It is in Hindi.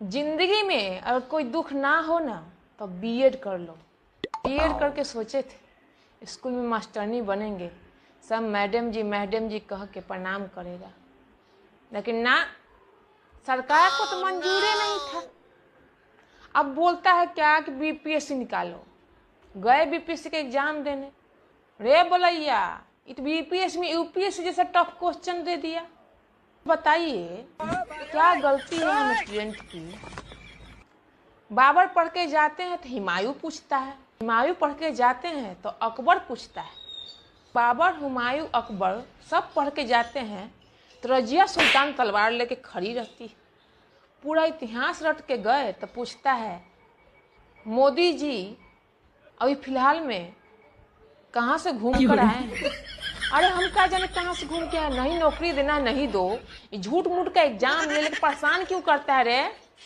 जिंदगी में अगर कोई दुख ना हो ना तो बीएड कर लो। बीएड करके सोचे थे स्कूल में मास्टरनी बनेंगे, सब मैडम जी कह के प्रणाम करेगा, लेकिन ना, सरकार को तो मंजूर ही नहीं था। अब बोलता है क्या कि बीपीएससी निकालो। गए बीपीएससी का एग्जाम देने, रे बोलैया इत बीपीएससी में यूपीएससी जैसा टफ क्वेश्चन दे दिया। बताइए क्या गलती है हम स्टूडेंट की। बाबर पढ़ के जाते हैं तो हुमायूं पूछता है, हुमायूं पढ़ के जाते हैं तो अकबर पूछता है। बाबर, हुमायूं, अकबर सब पढ़ के जाते हैं तो रजिया सुल्तान तलवार लेके खड़ी रहती है। पूरा इतिहास रट के गए तो पूछता है मोदी जी अभी फिलहाल में कहाँ से घूम कर आए हैं। अरे हम क्या जाने कहाँ से घूम के आए, नहीं नौकरी देना नहीं दो, झूठ मूठ का एग्जाम ले लेके परेशान क्यों करता है रे।